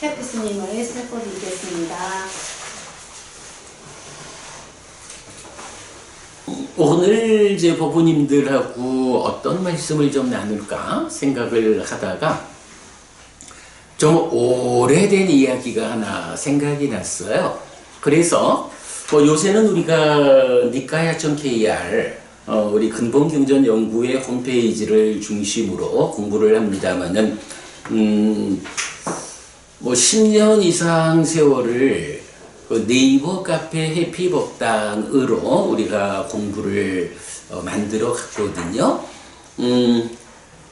해피스님을 살펴드리겠습니다. 오늘 이제 법부님들하고 어떤 말씀을 좀 나눌까 생각을 하다가 좀 오래된 이야기가 하나 생각이 났어요. 그래서 요새는 우리가 니카야.kr 우리 근본경전연구회 홈페이지를 중심으로 공부를 합니다만은 10년 이상 세월을 네이버 카페 해피법당으로 우리가 공부를 만들어 갔거든요.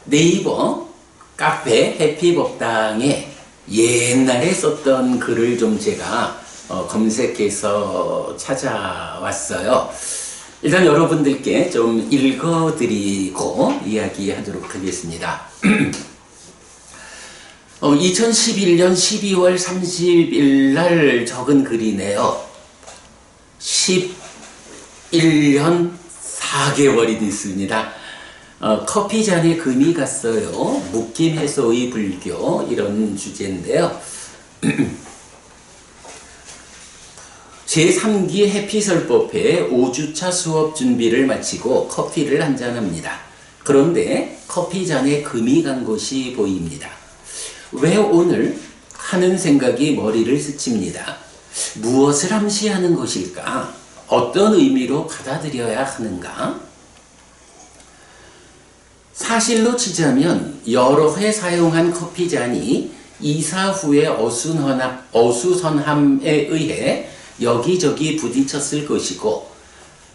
네이버 카페 해피법당에 옛날에 썼던 글을 좀 제가 검색해서 찾아왔어요. 일단 여러분들께 좀 읽어드리고 이야기하도록 하겠습니다. 2011년 12월 30일 날 적은 글이네요. 11년 4개월이 됐습니다. 커피 잔에 금이 갔어요. 묶임 해소의 불교, 이런 주제인데요. 제3기 해피설법회 5주차 수업 준비를 마치고 커피를 한잔합니다. 그런데 커피 잔에 금이 간 것이 보입니다. 왜 오늘 하는 생각이 머리를 스칩니다. 무엇을 암시하는 것일까? 어떤 의미로 받아들여야 하는가? 사실로 치자면 여러 해 사용한 커피잔이 이사 후에 어수선함에 의해 여기저기 부딪혔을 것이고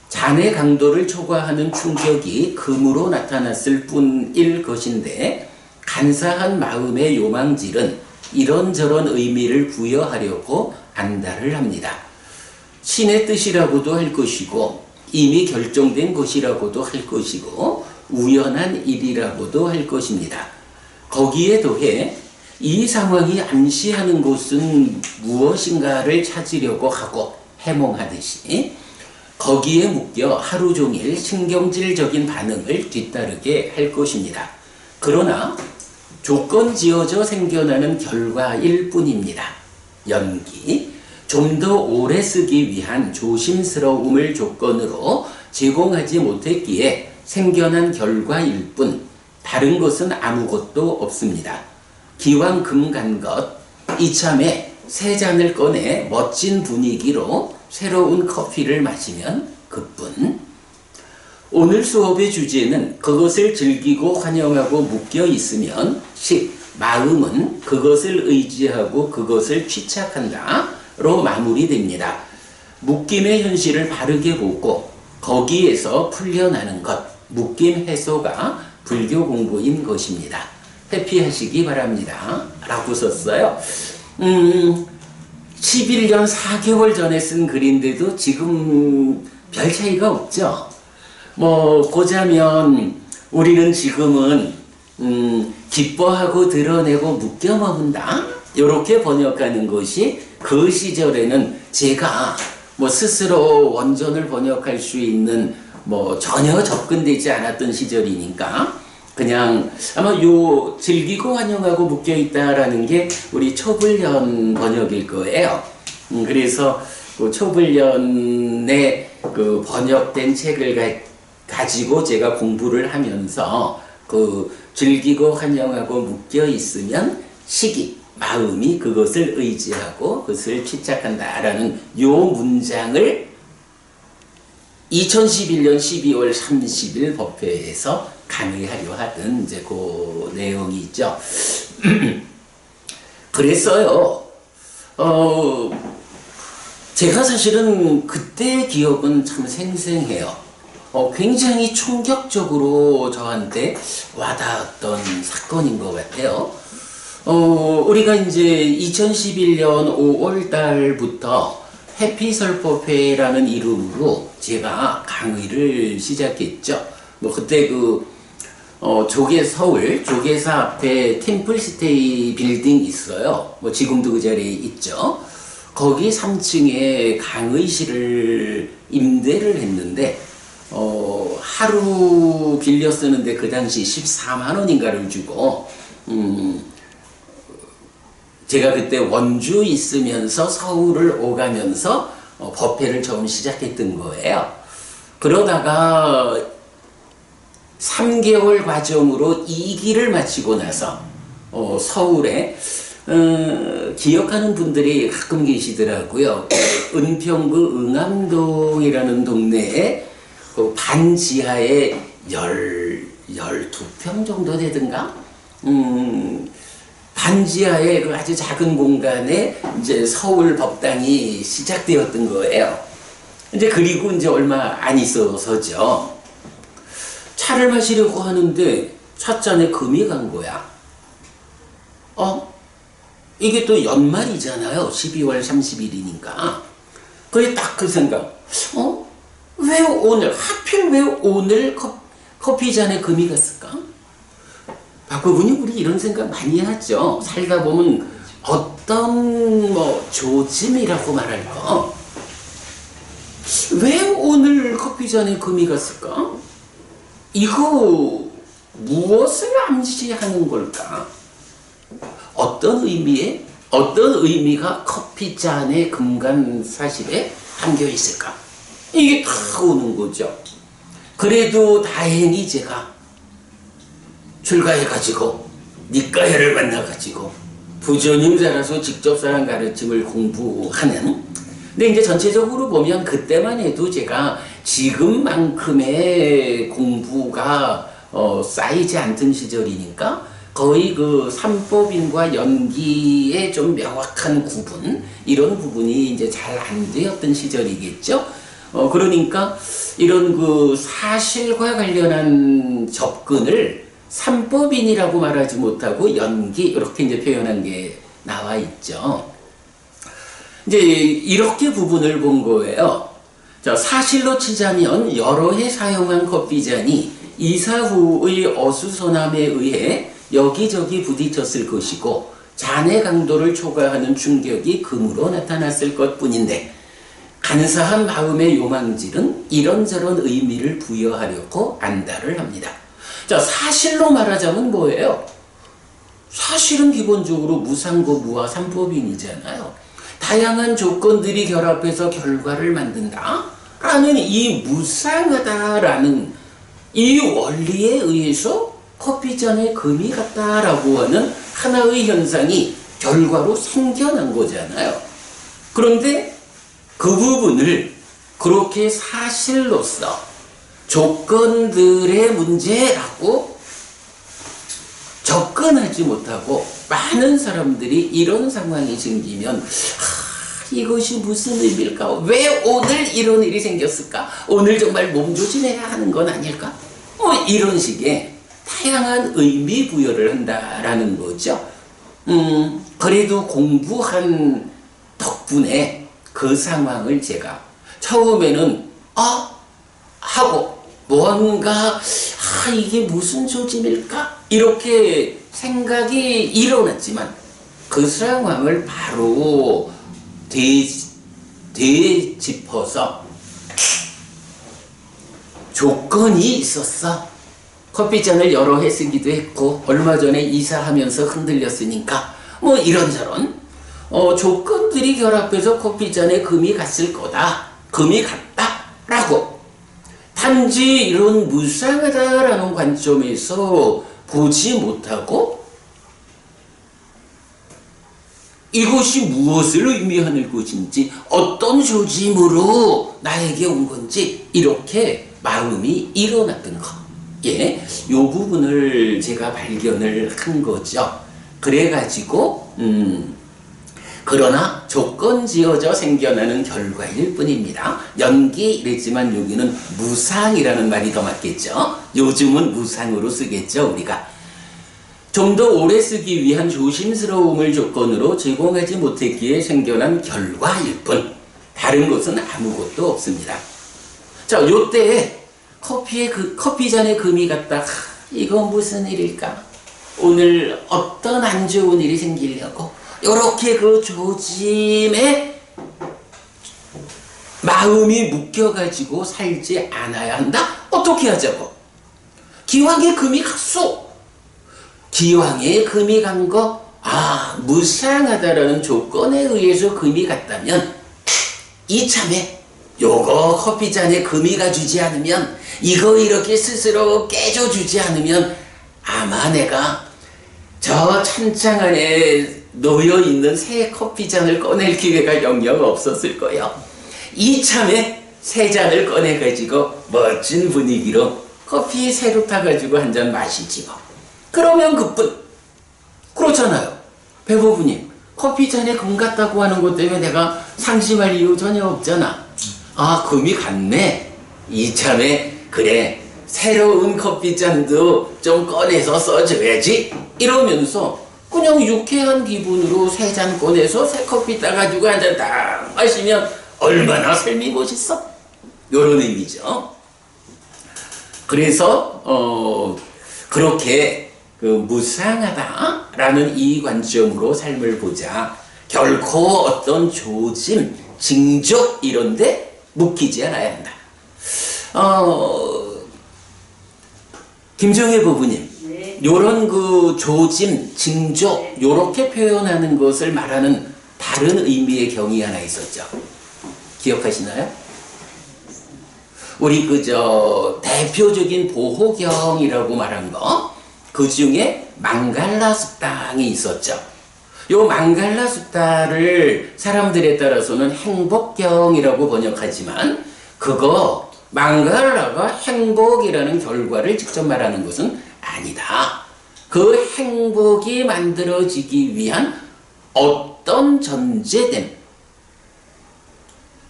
잔의 강도를 초과하는 충격이 금으로 나타났을 뿐일 것인데 간사한 마음의 요망질은 이런저런 의미를 부여하려고 안달을 합니다. 신의 뜻이라고도 할 것이고 이미 결정된 것이라고도 할 것이고 우연한 일이라고도 할 것입니다. 거기에 더해 이 상황이 암시하는 것은 무엇인가를 찾으려고 하고 해몽하듯이 거기에 묶여 하루 종일 신경질적인 반응을 뒤따르게 할 것입니다. 그러나 조건 지어져 생겨나는 결과일 뿐입니다. 연기, 좀 더 오래 쓰기 위한 조심스러움을 조건으로 제공하지 못했기에 생겨난 결과일 뿐 다른 것은 아무것도 없습니다. 기왕 금 간 것, 이참에 세 잔을 꺼내 멋진 분위기로 새로운 커피를 마시면 그뿐. 오늘 수업의 주제는 그것을 즐기고 환영하고 묶여 있으면 마음은 그것을 의지하고 그것을 취착한다로 마무리됩니다. 묶임의 현실을 바르게 보고 거기에서 풀려나는 것, 묶임 해소가 불교 공부인 것입니다. 회피하시기 바랍니다. 라고 썼어요. 11년 4개월 전에 쓴 글인데도 지금 별 차이가 없죠. 보자면 우리는 지금은 기뻐하고 드러내고 묶여 머문다, 이렇게 번역하는 것이 그 시절에는 제가 스스로 원전을 번역할 수 있는 전혀 접근되지 않았던 시절이니까 그냥 아마 즐기고 환영하고 묶여 있다라는 게 우리 초불련 번역일 거예요. 그래서 그 초불련의 그 번역된 책을 가지고 제가 공부를 하면서 그 즐기고 환영하고 묶여 있으면 마음이 그것을 의지하고 그것을 취착한다라는 요 문장을 2011년 12월 30일 법회에서 강의하려 하던 이제 그 내용이 있죠. 그랬어요. 제가 사실은 그때의 기억은 참 생생해요. 굉장히 충격적으로 저한테 와닿았던 사건인 것 같아요. 우리가 이제 2011년 5월 달부터 해피설법회라는 이름으로 제가 강의를 시작했죠. 그때 서울 조계사 앞에 템플스테이 빌딩 있어요. 지금도 그 자리에 있죠. 거기 3층에 강의실을 임대를 했는데 하루 빌려 쓰는데 그 당시 14만 원인가를 주고 제가 그때 원주 있으면서 서울을 오가면서 법회를 처음 시작했던 거예요. 그러다가 3개월 과정으로 2기를 마치고 나서 서울에 기억하는 분들이 가끔 계시더라고요. 은평구 응암동이라는 동네에 그 반지하에 12평 정도 되던가? 반지하에 그 아주 작은 공간에 이제 서울 법당이 시작되었던 거예요. 이제 그리고 이제 얼마 안 있어서죠. 차를 마시려고 하는데 찻잔에 금이 간 거야. 이게 또 연말이잖아요. 12월 30일이니까. 그게 딱 그 생각. 왜 오늘, 하필 왜 오늘 커피 잔에 금이 갔을까? 박구분이 우리 이런 생각 많이 하죠. 살다 보면 어떤 조짐이라고 말할까? 왜 오늘 커피 잔에 금이 갔을까? 이거 무엇을 암시하는 걸까? 어떤 의미가 커피 잔에 금 간 사실에 담겨 있을까? 이게 다 오는 거죠. 그래도 다행히 제가 출가해가지고 니까야를 만나가지고 부처님자라서 직접 사람 가르침을 공부하는. 근데 이제 전체적으로 보면 그때만 해도 제가 지금만큼의 공부가 쌓이지 않던 시절이니까 거의 그 삼법인과 연기의 좀 명확한 구분, 이런 부분이 이제 잘 안 되었던 시절이겠죠. 그러니까 이런 그 사실과 관련한 접근을 삼법인이라고 말하지 못하고 연기, 이렇게 이제 표현한 게 나와 있죠. 이제 이렇게 부분을 본 거예요. 자, 사실로 치자면 여러 해 사용한 커피잔이 이사 후의 어수선함에 의해 여기저기 부딪혔을 것이고 잔의 강도를 초과하는 충격이 금으로 나타났을 것뿐인데, 간사한 마음의 요망질은 이런저런 의미를 부여하려고 안달을 합니다. 자, 사실로 말하자면 뭐예요? 사실은 기본적으로 무상고 무화 삼법인이잖아요. 다양한 조건들이 결합해서 결과를 만든다 라는 이 무상하다라는 이 원리에 의해서 커피잔에 금이 갔다라고 하는 하나의 현상이 결과로 생겨난 거잖아요. 그런데 그 부분을 그렇게 사실로서 조건들의 문제라고 접근하지 못하고 많은 사람들이 이런 상황이 생기면 이것이 무슨 의미일까? 왜 오늘 이런 일이 생겼을까? 오늘 정말 몸조심해야 하는 건 아닐까? 이런 식의 다양한 의미 부여를 한다라는 거죠. 그래도 공부한 덕분에 그 상황을 제가 처음에는 하고 뭔가 이게 무슨 조짐일까? 이렇게 생각이 일어났지만 그 상황을 바로 되짚어서 조건이 있었어. 커피잔을 여러 해 쓰기도 했고 얼마 전에 이사하면서 흔들렸으니까 이런저런 조건들이 결합해서 커피잔에 금이 갔을 거다. 금이 갔다 라고 단지 이런 무상하다라는 관점에서 보지 못하고 이것이 무엇을 의미하는 것인지, 어떤 조짐으로 나에게 온 건지 이렇게 마음이 일어났던 것. 이 부분을 제가 발견을 한 거죠. 그래가지고 그러나 조건 지어져 생겨나는 결과일 뿐입니다. 연기 이랬지만 여기는 무상이라는 말이 더 맞겠죠. 요즘은 무상으로 쓰겠죠, 우리가. 좀 더 오래 쓰기 위한 조심스러움을 조건으로 제공하지 못했기에 생겨난 결과일 뿐, 다른 것은 아무것도 없습니다. 자, 요때 커피잔에 금이 갔다. 이거 무슨 일일까? 오늘 어떤 안 좋은 일이 생기려고 요렇게 그 조짐에 마음이 묶여가지고 살지 않아야 한다? 어떻게 하자고? 기왕에 금이 갔소. 기왕에 금이 간 거 무상하다라는 조건에 의해서 금이 갔다면 이참에 요거 커피잔에 금이 가주지 않으면, 이거 이렇게 스스로 깨줘주지 않으면 아마 내가 저 찬장 안에 놓여있는 새 커피잔을 꺼낼 기회가 영영 없었을 거예요. 이참에 새 잔을 꺼내가지고 멋진 분위기로 커피 새로 타가지고 한 잔 마시지 뭐. 그러면 그뿐. 그렇잖아요. 배고프님, 커피잔에 금 같다고 하는 것 때문에 내가 상심할 이유 전혀 없잖아. 금이 갔네. 이참에 그래, 새로운 커피잔도 좀 꺼내서 써줘야지. 이러면서 그냥 유쾌한 기분으로 새 잔 꺼내서 새 커피 따가지고 한 잔 딱 마시면 얼마나 삶이 멋있어? 요런 의미죠. 그래서 그렇게 무상하다라는 이 관점으로 삶을 보자. 결코 어떤 조짐, 징조 이런데 묶이지 않아야 한다. 김정혜 부부님, 네. 요런 조짐, 징조 요렇게 표현하는 것을 말하는 다른 의미의 경이 하나 있었죠. 기억하시나요? 우리 대표적인 보호경이라고 말한 거, 그 중에 망갈라 숫당이 있었죠. 요 망갈라 숫다를 사람들에 따라서는 행복경이라고 번역하지만, 그거 망갈라가 행복이라는 결과를 직접 말하는 것은 아니다. 그 행복이 만들어지기 위한 어떤 전제된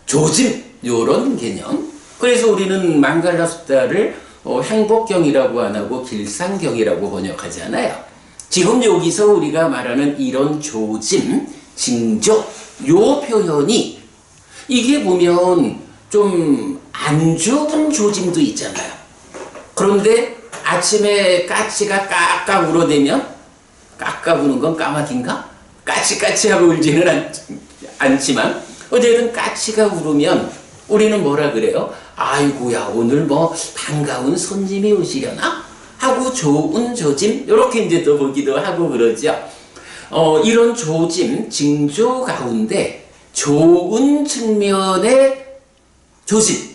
조짐, 요런 개념. 그래서 우리는 망갈라 숫다를 행복경이라고 안 하고 길상경이라고 번역하잖아요. 지금 여기서 우리가 말하는 이런 조짐, 징조, 요 표현이 이게 보면 좀 안 좋은 조짐도 있잖아요. 그런데 아침에 까치가 까까 울어대면, 까까 우는 건 까마귀인가? 까치까치하고 울지는 않지만 어쨌든 까치가 울으면 우리는 뭐라 그래요? 아이고야, 오늘 뭐 반가운 손님이 오시려나? 하고 좋은 조짐, 이렇게 이제 또 보기도 하고 그러죠. 이런 조짐, 징조 가운데 좋은 측면의 조짐,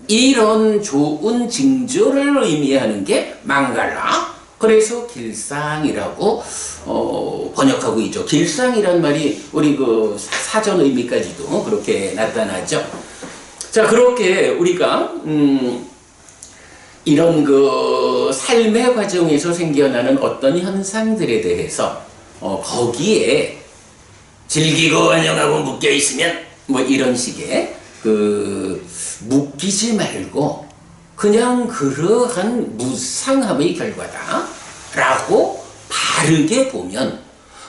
이런 좋은 징조를 의미하는 게 망갈라. 그래서 길상이라고 번역하고 있죠. 길상이란 말이 우리 사전 의미까지도 그렇게 나타나죠. 자, 그렇게 우리가 이런 삶의 과정에서 생겨나는 어떤 현상들에 대해서 거기에 즐기고 환영하고 묶여 있으면 뭐 이런 식의 묶이지 말고 그냥 그러한 무상함의 결과다라고 바르게 보면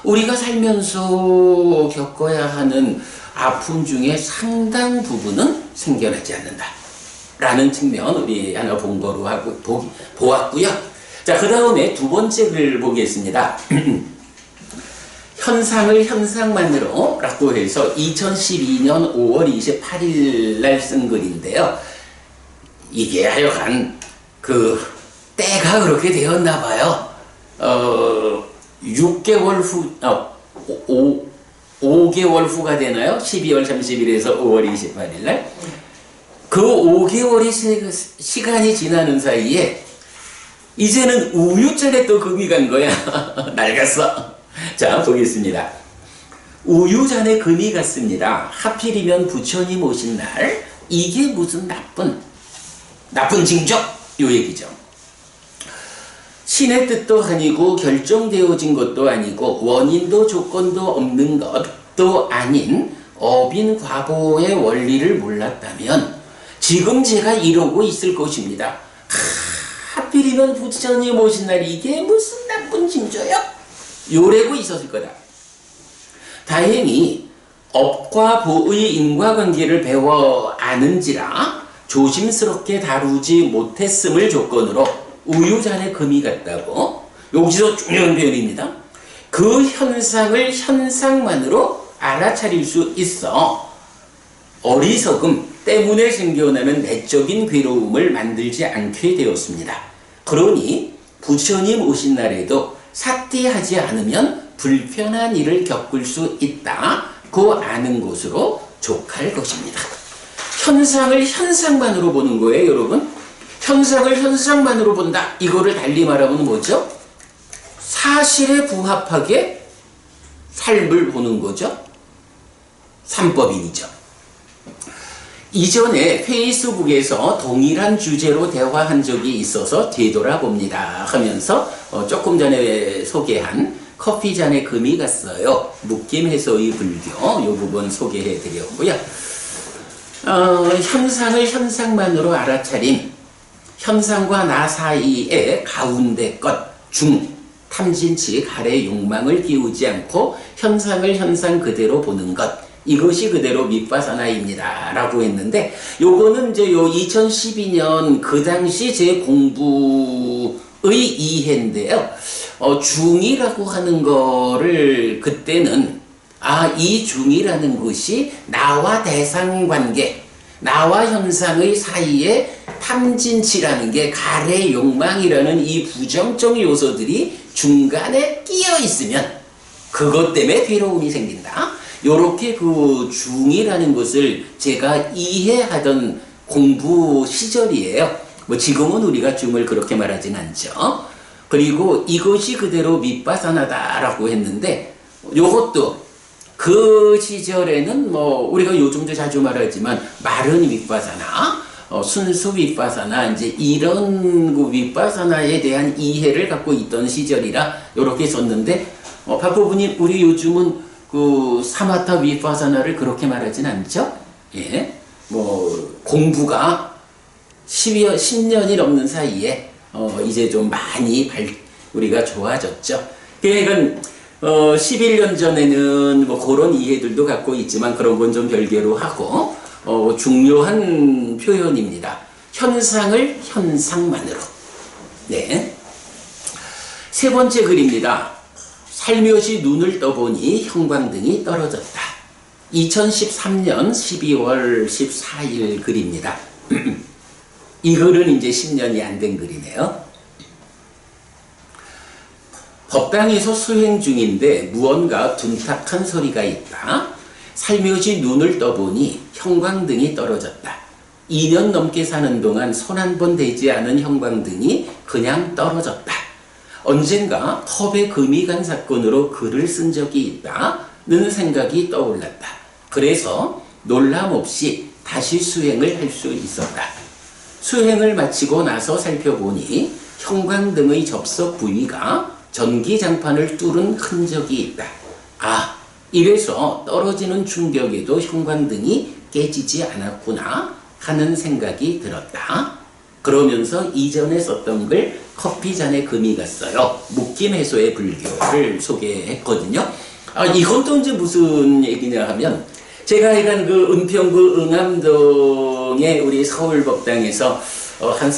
우리가 살면서 겪어야 하는 아픔 중에 상당 부분은 생겨나지 않는다라는 측면 우리 하나 본거로 하고 보았고요. 자, 그 다음에 두 번째 글을 보겠습니다. 현상을 현상만으로 라고 해서 2012년 5월 28일 날 쓴 글인데요. 이게 하여간 때가 그렇게 되었나 봐요. 6개월 후, 5개월 후가 되나요? 12월 30일에서 5월 28일 날. 그 5개월이 시간이 지나는 사이에 이제는 우유잔에 또 금이 간 거야. 낡았어. 자, 보겠습니다. 우유잔에 금이 갔습니다. 하필이면 부처님 오신 날. 이게 무슨 나쁜 징조? 요 얘기죠. 신의 뜻도 아니고 결정되어진 것도 아니고 원인도 조건도 없는 것도 아닌 어빈 과보의 원리를 몰랐다면 지금 제가 이러고 있을 것입니다. 하필이면 부처님 오신 날 이게 무슨 나쁜 징조요? 요래고 있었을 거다. 다행히 업과 보의 인과관계를 배워 아는지라 조심스럽게 다루지 못했음을 조건으로 우유잔에 금이 갔다고. 여기서 중요한 표현입니다. 그 현상을 현상만으로 알아차릴 수 있어 어리석음 때문에 생겨나는 내적인 괴로움을 만들지 않게 되었습니다. 그러니 부처님 오신 날에도 삿대하지 않으면 불편한 일을 겪을 수 있다고 아는 것으로 족할 것입니다. 현상을 현상만으로 보는 거예요, 여러분. 현상을 현상만으로 본다. 이거를 달리 말하면 뭐죠? 사실에 부합하게 삶을 보는 거죠. 삼법인이죠. 이전에 페이스북에서 동일한 주제로 대화한 적이 있어서 되돌아봅니다 하면서 조금 전에 소개한 커피잔에 금이 갔어요. 묶임해소의 불교 이 부분 소개해 드렸고요. 현상을 현상만으로 알아차린 현상과 나 사이의 가운데 것, 탐진치, 가래 욕망을 비우지 않고 현상을 현상 그대로 보는 것, 이것이 그대로 윗바사나입니다 라고 했는데, 요거는 이제 요 2012년 그 당시 제 공부의 이해인데요. 중이라고 하는 거를 그때는 이 중이라는 것이 나와 대상 관계, 나와 현상의 사이에 탐진치라는 게, 가래 욕망이라는 이 부정적 요소들이 중간에 끼어 있으면 그것 때문에 괴로움이 생긴다. 요렇게 그 중이라는 것을 제가 이해하던 공부 시절이에요. 뭐 지금은 우리가 중을 그렇게 말하진 않죠. 그리고 이것이 그대로 윗바사나다라고 했는데, 요것도 그 시절에는 뭐 우리가 요즘도 자주 말하지만 마른 윗바사나, 순수 윗바사나, 이제 이런 그 윗바사나에 대한 이해를 갖고 있던 시절이라 요렇게 썼는데, 박보부님, 우리 요즘은 그 사마타 윗바사나를 그렇게 말하진 않죠? 예. 뭐 공부가 10년이 넘는 사이에 이제 좀 많이 우리가 좋아졌죠. 그러니까 11년 전에는 뭐 그런 이해들도 갖고 있지만 그런 건 좀 별개로 하고, 중요한 표현입니다. 현상을 현상만으로. 네. 세 번째 글입니다. 살며시 눈을 떠보니 형광등이 떨어졌다. 2013년 12월 14일 글입니다. 이 글은 이제 10년이 안 된 글이네요. 법당에서 수행 중인데 무언가 둔탁한 소리가 있다. 살며시 눈을 떠보니 형광등이 떨어졌다. 2년 넘게 사는 동안 손 한 번 대지 않은 형광등이 그냥 떨어졌다. 언젠가 컵에 금이 간 사건으로 글을 쓴 적이 있다는 생각이 떠올랐다. 그래서 놀람 없이 다시 수행을 할 수 있었다. 수행을 마치고 나서 살펴보니 형광등의 접속 부위가 전기장판을 뚫은 흔적이 있다. 이래서 떨어지는 충격에도 형광등이 깨지지 않았구나 하는 생각이 들었다. 그러면서 이전에 썼던 글 커피잔에 금이 갔어요. 묶임해소의 불교를 소개했거든요. 이건 또 이제 무슨 얘기냐 하면, 제가 이간 그 은평구 응암동에 우리 서울법당에서 한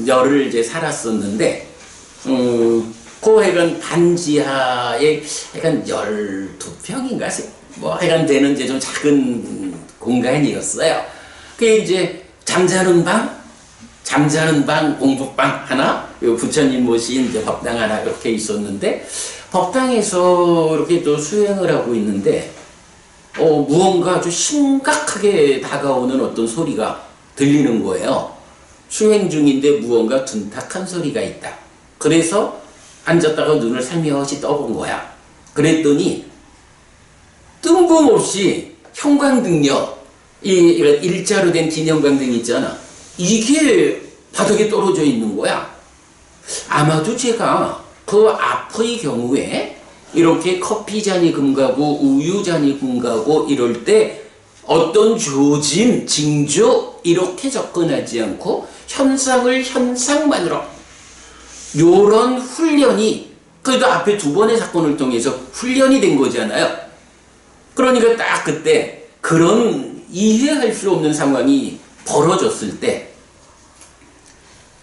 3년여를 이제 살았었는데, 그 하여간 반지하에 하여간 12평인가 뭐 하여간 되는 이제 좀 작은 공간이었어요. 그게 이제 잠자는 방, 공부방 하나, 부처님 모신 이제 법당 하나 이렇게 있었는데, 법당에서 이렇게 또 수행을 하고 있는데, 무언가 아주 심각하게 다가오는 어떤 소리가 들리는 거예요. 수행 중인데 무언가 둔탁한 소리가 있다. 그래서 앉았다가 눈을 살며시 떠본 거야. 그랬더니 뜬금없이 형광등요, 이런 일자로 된 긴 형광등 있잖아. 이게 바닥에 떨어져 있는 거야. 아마도 제가 그 앞의 경우에 이렇게 커피잔이 금가고 우유잔이 금가고 이럴 때 어떤 조짐, 징조 이렇게 접근하지 않고 현상을 현상만으로, 요런 훈련이 그래도 앞에 두 번의 사건을 통해서 훈련이 된 거잖아요. 그러니까 딱 그때 그런 이해할 수 없는 상황이 벌어졌을 때,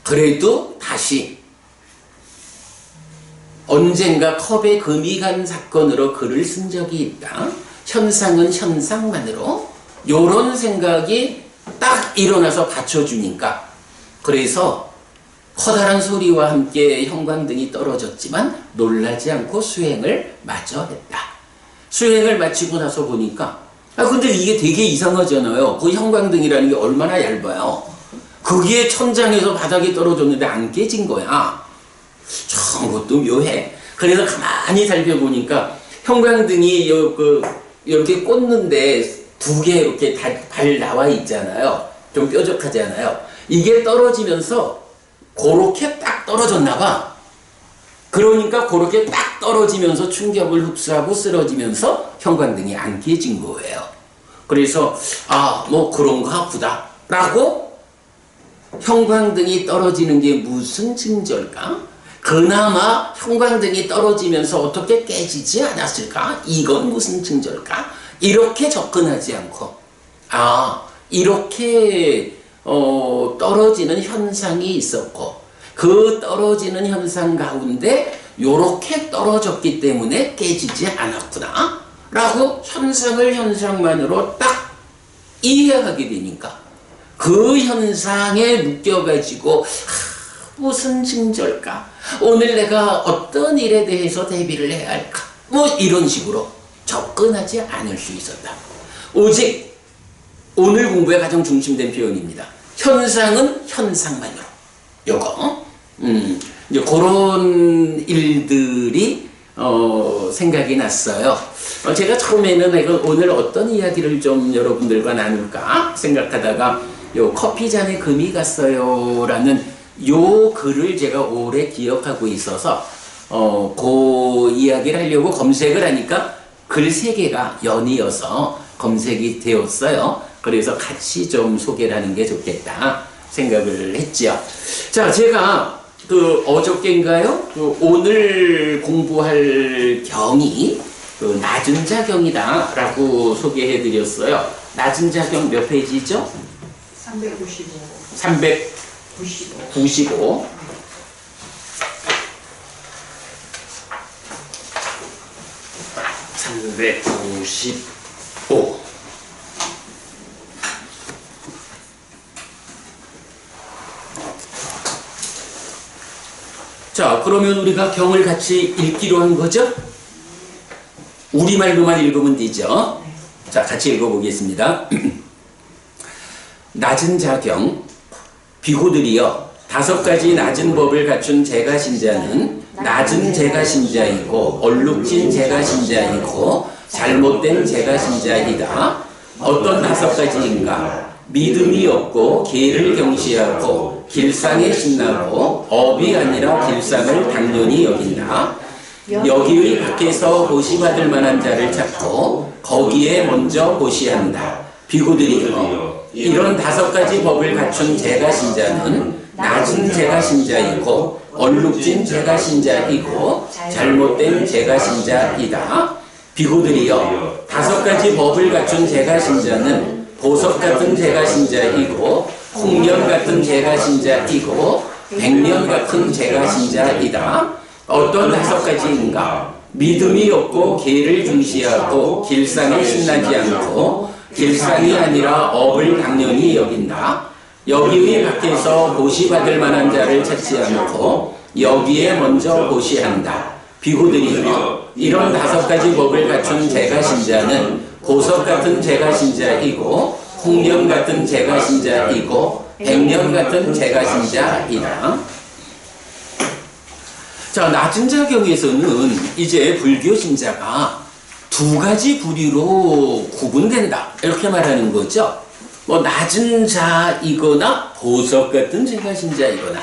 그래도 다시 언젠가 컵에 금이 간 사건으로 글을 쓴 적이 있다. 현상은 현상만으로, 요런 생각이 딱 일어나서 받쳐주니까, 그래서 커다란 소리와 함께 형광등이 떨어졌지만 놀라지 않고 수행을 마저 했다. 수행을 마치고 나서 보니까 근데 이게 되게 이상하잖아요. 그 형광등이라는 게 얼마나 얇아요. 거기에 천장에서 바닥에 떨어졌는데 안 깨진 거야. 참 그것도 묘해. 그래서 가만히 살펴보니까 형광등이 이렇게 꽂는데 두 개 이렇게 발 나와 있잖아요. 좀 뾰족하잖아요. 이게 떨어지면서 그렇게 딱 떨어졌나 봐. 그러니까 그렇게 딱 떨어지면서 충격을 흡수하고 쓰러지면서 형광등이 안 깨진 거예요. 그래서 뭐 그런가 보다 라고 형광등이 떨어지는 게 무슨 징조일까? 그나마 형광등이 떨어지면서 어떻게 깨지지 않았을까? 이건 무슨 징조일까? 이렇게 접근하지 않고 이렇게 떨어지는 현상이 있었고 그 떨어지는 현상 가운데 요렇게 떨어졌기 때문에 깨지지 않았구나 라고 현상을 현상만으로 딱 이해하게 되니까 그 현상에 묶여가지고 무슨 징조일까? 오늘 내가 어떤 일에 대해서 대비를 해야 할까? 뭐 이런 식으로 접근하지 않을 수 있었다. 오직 오늘 공부의 가장 중심된 표현입니다. 현상은 현상만으로. 요거 이제 그런 일들이 생각이 났어요. 제가 처음에는 내가 오늘 어떤 이야기를 좀 여러분들과 나눌까 생각하다가 요 커피 잔에 금이 갔어요 라는 요 글을 제가 오래 기억하고 있어서 그 이야기를 하려고 검색을 하니까 글 3개가 연이어서 검색이 되었어요. 그래서 같이 좀 소개를 하는 게 좋겠다 생각을 했지요. 자, 제가 어저께인가요? 오늘 공부할 경이 낮은 자경이다 라고 소개해 드렸어요. 낮은 자경 몇 페이지죠? 395. 395. 자, 그러면 우리가 경을 같이 읽기로 한 거죠? 우리말로만 읽으면 되죠? 자, 같이 읽어보겠습니다. 낮은 자경, 비구들이여 5가지 낮은 법을 갖춘 제가신자는 낮은 제가신자이고 얼룩진 제가신자이고 잘못된 제가신자이다. 어떤 5가지인가? 믿음이 없고 계를 경시하고 길상에 신나고 업이 아니라 길상을 당연히 여긴다. 여기의 밖에서 보시받을 만한 자를 찾고 거기에 먼저 보시한다. 비구들이여 이런 5가지 법을 갖춘 제가신자는 낮은 제가신자이고 얼룩진 제가신자이고 잘못된 제가신자이다. 비구들이여 5가지 법을 갖춘 제가신자는 보석 같은 제가신자이고 홍련 같은 제가신자이고 백년 같은 제가신자이다. 어떤 5가지인가? 믿음이 없고 계를 중시하고 길상에 신나지 않고 길상이 아니라 업을 당연히 여긴다. 여기의 밖에서 보시받을 만한 자를 찾지 않고 여기에 먼저 보시한다. 비구들이여 이런 5가지 법을 갖춘 제가신자는 보석 같은 제가신자이고 홍련 같은 제가신자이고 백년 같은 제가신자이다. 자, 낮은 자경에서는 이제 불교 신자가 2가지 부류로 구분된다 이렇게 말하는 거죠. 뭐 낮은 자이거나 보석 같은 제가신자이거나.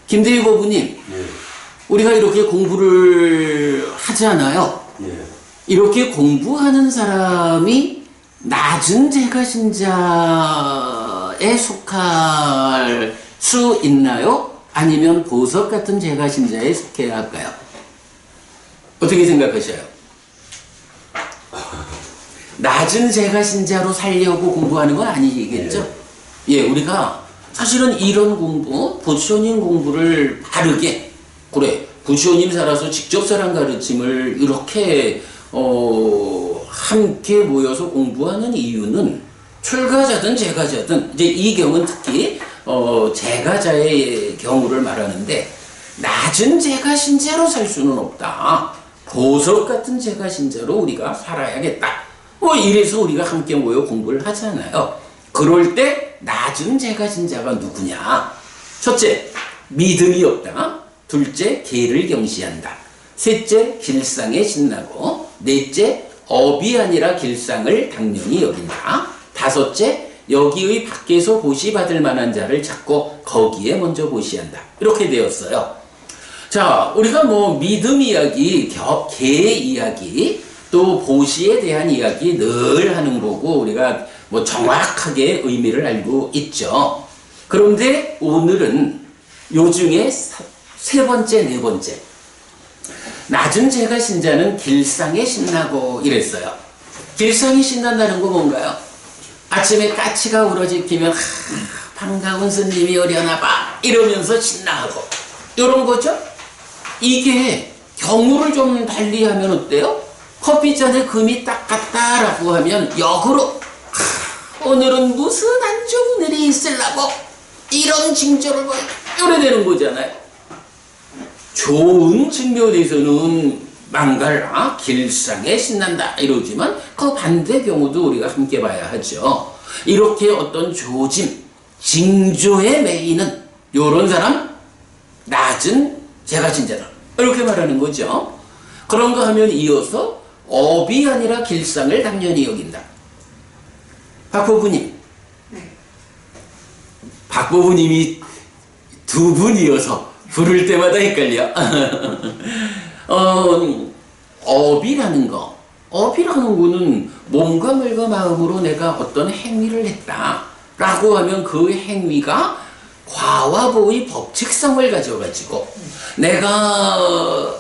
김대희 고부님, 우리가 이렇게 공부를 하잖아요. 이렇게 공부하는 사람이 낮은 제가신자에 속할 수 있나요? 아니면 보석 같은 제가신자에 속해야 할까요? 어떻게 생각하셔요? 낮은 제가신자로 살려고 공부하는 건 아니겠죠? 예, 우리가 사실은 이런 공부, 부처님 공부를 바르게, 그래, 부처님 살아서 직접 사람 가르침을 이렇게 함께 모여서 공부하는 이유는 출가자든 제가자든 이제 이 경은 특히 제가자의 경우를 말하는데 낮은 제가신자로 살 수는 없다. 보석 같은 제가신자로 우리가 살아야겠다. 뭐 이래서 우리가 함께 모여 공부를 하잖아요. 그럴 때 낮은 제가신자가 누구냐? 첫째, 믿음이 없다. 둘째, 계를 경시한다. 셋째, 길상에 신나고. 넷째, 업이 아니라 길상을 당연히 여긴다. 다섯째, 여기의 밖에서 보시받을 만한 자를 찾고 거기에 먼저 보시한다. 이렇게 되었어요. 자, 우리가 뭐 믿음 이야기, 계 이야기, 또 보시에 대한 이야기 늘 하는 거고 우리가 뭐 정확하게 의미를 알고 있죠. 그런데 오늘은 요 중에 세 번째, 네 번째. 낮은 제가신자는 길상에 신나고 이랬어요. 길상에 신난다는 거 뭔가요? 아침에 까치가 우러지키면 반가운 스님이 오려나 봐 이러면서 신나하고 이런 거죠. 이게 경우를 좀 달리하면 어때요? 커피잔에 금이 딱 갔다라고 하면 역으로 오늘은 무슨 안 좋은 일이 있으려고 이런 징조를 보여 이래 되는 거잖아요. 좋은 측면에서는 망갈라 길상에 신난다 이러지만 그 반대 경우도 우리가 함께 봐야 하죠. 이렇게 어떤 조짐, 징조에 매이는 요런 사람 낮은 제가신자다 이렇게 말하는 거죠. 그런가 하면 이어서 업이 아니라 길상을 당연히 여긴다. 박보부님. 네. 박보부님이 두 분이어서 부를 때마다 헷갈려. 업이라는 거. 업이라는 거는 몸과 물과 마음으로 내가 어떤 행위를 했다. 라고 하면 그 행위가 과와 보의 법칙성을 가져가지고 내가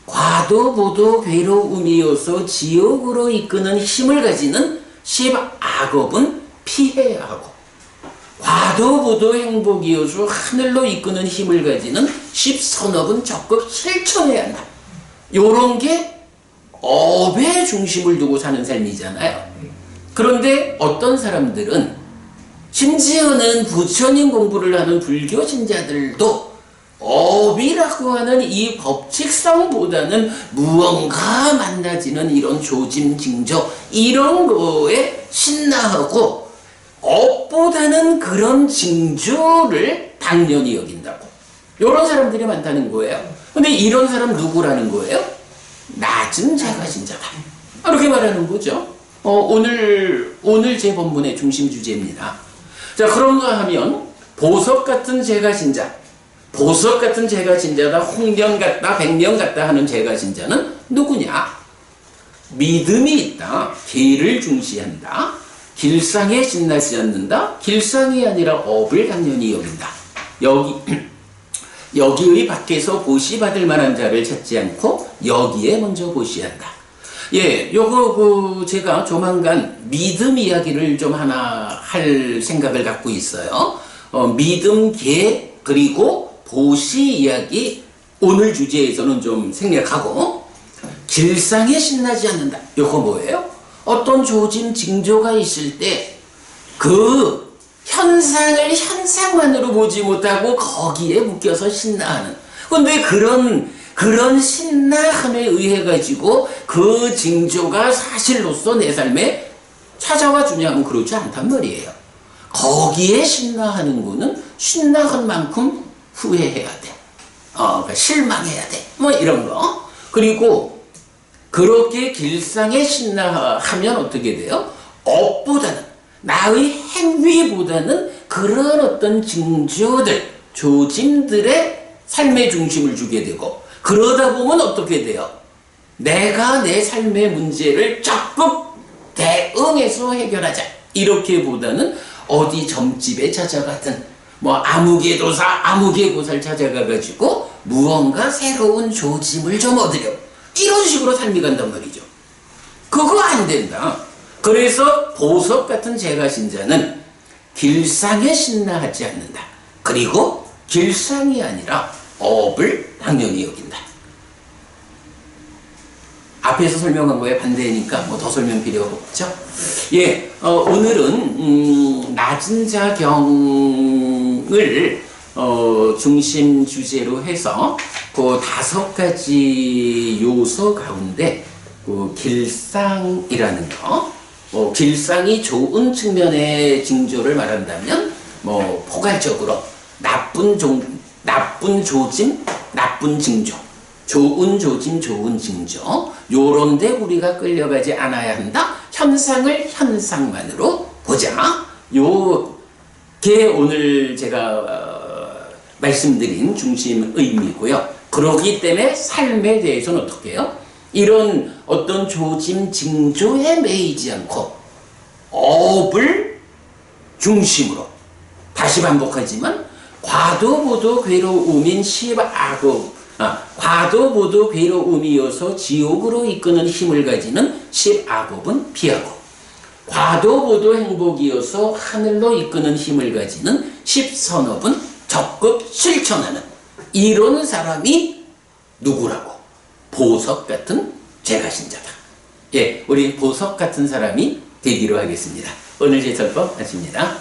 과도 보도 괴로움이어서 지옥으로 이끄는 힘을 가지는 10악업은 피해야 하고 과도 보도 행복이어서 하늘로 이끄는 힘을 가지는 10선업은 적극 실천해야 한다. 요런 게 업에 중심을 두고 사는 삶이잖아요. 그런데 어떤 사람들은 심지어는 부처님 공부를 하는 불교 신자들도 업이라고 하는 이 법칙성보다는 무언가 만나지는 이런 조짐, 징조 이런 거에 신나하고 업보다는 그런 징조를 당연히 여긴다고. 이런 사람들이 많다는 거예요. 근데 이런 사람 누구라는 거예요? 낮은 제가신자다. 이렇게 말하는 거죠. 오늘 제 본문의 중심 주제입니다. 자, 그런가 하면 보석 같은 제가신자, 보석 같은 제가신자다, 홍련 같다, 백년 같다 하는 제가신자는 누구냐? 믿음이 있다, 계를 중시한다, 길상에 신나지 않는다, 길상이 아니라 업을 당연히 여긴다. 여기의 밖에서 보시받을 만한 자를 찾지 않고 여기에 먼저 보시한다. 예, 요거 제가 조만간 믿음 이야기를 좀 하나 할 생각을 갖고 있어요. 믿음, 계, 그리고 보시 이야기 오늘 주제에서는 좀 생략하고 길상에 신나지 않는다. 요거 뭐예요? 어떤 조짐, 징조가 있을 때 그 현상을 현상만으로 보지 못하고 거기에 묶여서 신나하는. 근데 그런 신나함에 의해 가지고 그 징조가 사실로서 내 삶에 찾아와 주냐면 그렇지 않단 말이에요. 거기에 신나하는 거는 신나한 만큼 후회해야 돼. 그러니까 실망해야 돼. 뭐 이런 거. 그리고 그렇게 길상에 신나하면 어떻게 돼요? 업보다는 나의 행위보다는 그런 어떤 징조들, 조짐들의 삶의 중심을 주게 되고 그러다 보면 어떻게 돼요? 내가 내 삶의 문제를 적극 대응해서 해결하자. 이렇게 보다는 어디 점집에 찾아가든 뭐 아무개 도사, 아무개 고사를 찾아가가지고 무언가 새로운 조짐을 좀 얻으려. 이런 식으로 삶이 간단 말이죠. 그거 안 된다. 그래서 보석 같은 제가신자는 길상에 신나하지 않는다. 그리고 길상이 아니라 업을 당연히 여긴다. 앞에서 설명한 거에 반대니까 뭐 더 설명 필요 없죠. 예, 오늘은 낮은 자경을 중심을 중심 주제로 해서 그 5가지 요소 가운데 그 길상이라는 거, 길상이 좋은 측면의 징조를 말한다면 포괄적으로 나쁜 조짐, 나쁜 징조, 좋은 조짐, 좋은 징조, 요런데 우리가 끌려가지 않아야 한다. 현상을 현상만으로 보자. 요게 오늘 제가 말씀드린 중심 의미고요. 그러기 때문에 삶에 대해서는 어떻게 해요? 이런 어떤 조짐, 징조에 매이지 않고 업을 중심으로, 다시 반복하지만 과도보도 괴로움인 십악업, 과도보도 괴로움이어서 지옥으로 이끄는 힘을 가지는 십악업은 피하고, 과도보도 행복이어서 하늘로 이끄는 힘을 가지는 십선업은 적극 실천하는 이런 사람이 누구라고? 보석 같은 제가신자다. 예, 우리 보석 같은 사람이 되기로 하겠습니다. 오늘 제철법 마칩니다.